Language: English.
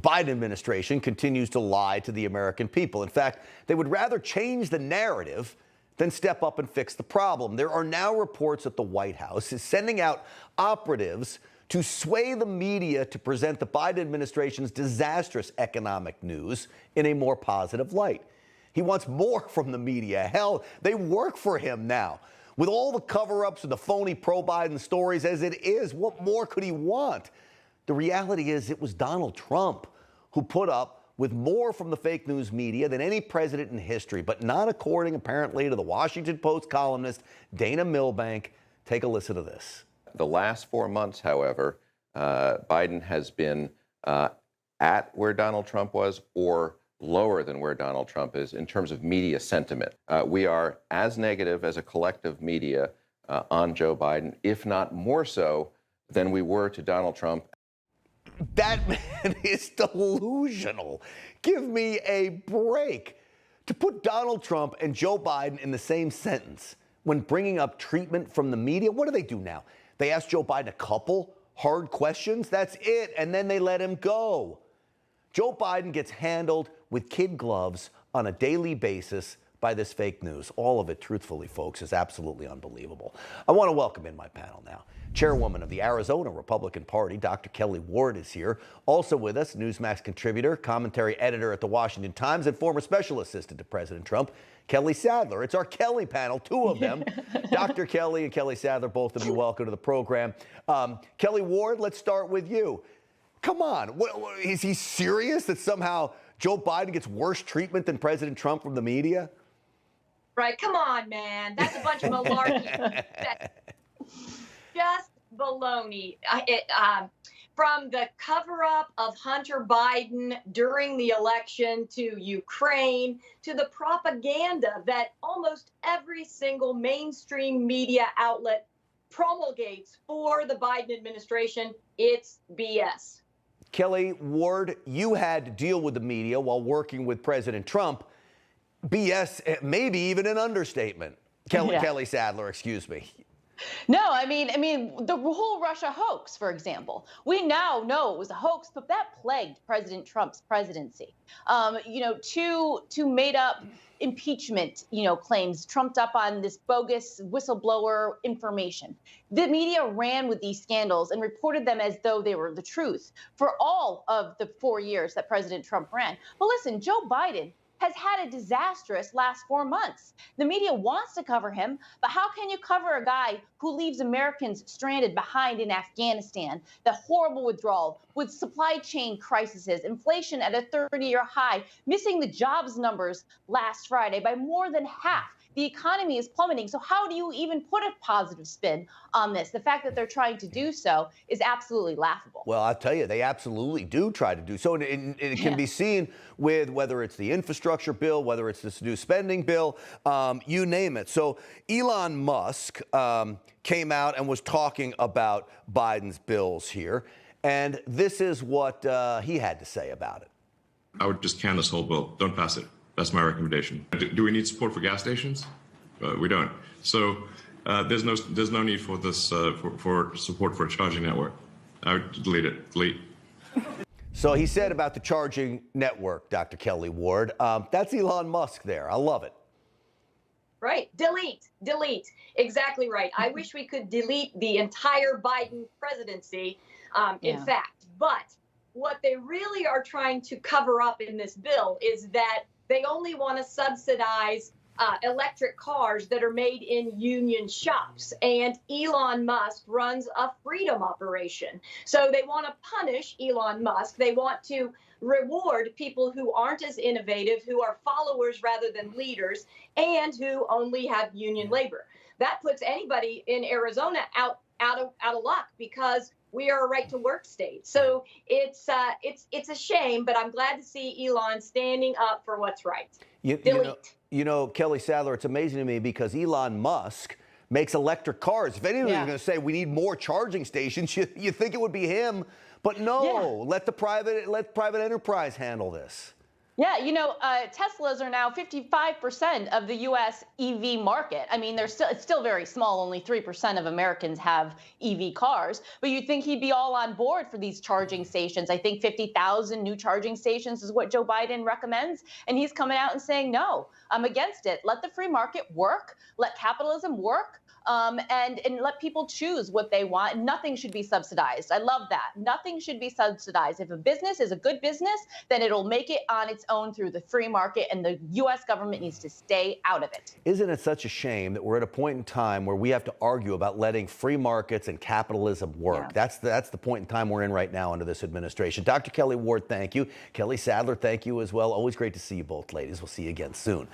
Biden administration continues to lie to the American people. In fact, they would rather change the narrative than step up and fix the problem. There are now reports that the White House is sending out operatives to sway the media to present the Biden administration's disastrous economic news in a more positive light. He wants more from the media. Hell, they work for him now. With all the cover-ups and the phony pro-Biden stories as it is, what more could he want? The reality is it was Donald Trump who put up with more from the fake news media than any president in history, but not according, apparently, to the Washington Post columnist Dana Milbank. Take a listen to this. The last 4 months, however, Biden has been at where Donald Trump was or lower than where Donald Trump is in terms of media sentiment. We are as negative as a collective media on Joe Biden, if not more so than we were to Donald Trump. That man is delusional. Give me a break. To put Donald Trump and Joe Biden in the same sentence when bringing up treatment from the media, what do now? They ask Joe Biden a couple hard questions, that's it, and then they let him go. Joe Biden gets handled with kid gloves on a daily basis by this fake news. All of it, truthfully, folks, is absolutely unbelievable. I want to welcome in my panel now. Chairwoman of the Arizona Republican Party, Dr. Kelly Ward, is here. Also with us, Newsmax contributor, commentary editor at the Washington Times, and former special assistant to President Trump, Kelly Sadler. It's our Kelly panel, two of them. Dr. Kelly and Kelly Sadler, both of you, welcome to the program. Kelly Ward, let's start with you. Come on, is he serious that somehow Joe Biden gets worse treatment than President Trump from the media? Right, come on, man. That's a bunch of malarkey. Just baloney. From the cover-up of Hunter Biden during the election to Ukraine to the propaganda that almost every single mainstream media outlet promulgates for the Biden administration, it's BS. Kelly Ward, you had to deal with the media while working with President Trump. BS, maybe even an understatement. Kelly Sadler, excuse me. No, I mean, the whole Russia hoax, for example, we now know it was a hoax, but that plagued President Trump's presidency. Two made up impeachment, claims trumped up on this bogus whistleblower information. The media ran with these scandals and reported them as though they were the truth for all of the 4 years that President Trump ran. But listen, Joe Biden has had a disastrous last 4 months. The media wants to cover him, but how can you cover a guy who leaves Americans stranded behind in Afghanistan, the horrible withdrawal, with supply chain crises, inflation at a 30-year high, missing the jobs numbers last Friday by more than half? The economy is plummeting. So how do you even put a positive spin on this? The fact that they're trying to do so is absolutely laughable. Well, I'll tell you, they absolutely do try to do so. And it can be seen with whether it's the infrastructure bill, whether it's this new spending bill, you name it. So Elon Musk came out and was talking about Biden's bills here. And this is what he had to say about it. I would just can this whole bill. Don't pass it. That's my recommendation. Do we need support for gas stations? We don't. So there's no need for this for support for a charging network. I would delete it. Delete. So he said about the charging network, Dr. Kelly Ward. That's Elon Musk there. I love it. Right. Delete. Exactly right. I wish we could delete the entire Biden presidency, in fact. But what they really are trying to cover up in this bill is that they only want to subsidize electric cars that are made in union shops. And Elon Musk runs a freedom operation. So they want to punish Elon Musk. They want to reward people who aren't as innovative, who are followers rather than leaders, and who only have union labor. That puts anybody in Arizona out of luck because we are a right-to-work state. So it's a shame, but I'm glad to see Elon standing up for what's right. You know, Kelly Sadler, it's amazing to me because Elon Musk makes electric cars. If anyone's going to say we need more charging stations, you think it would be him, but no. Let private enterprise handle this. Yeah, Teslas are now 55% of the U.S. EV market. I mean, it's still very small. Only 3% of Americans have EV cars. But you'd think he'd be all on board for these charging stations. I think 50,000 new charging stations is what Joe Biden recommends. And he's coming out and saying, no, I'm against it. Let the free market work. Let capitalism work. And let people choose what they want. Nothing should be subsidized. I love that. Nothing should be subsidized. If a business is a good business, then it'll make it on its own through the free market, and the U.S. government needs to stay out of it. Isn't it such a shame that we're at a point in time where we have to argue about letting free markets and capitalism work? Yeah. That's the point in time we're in right now under this administration. Dr. Kelly Ward, thank you. Kelly Sadler, thank you as well. Always great to see you both, ladies. We'll see you again soon.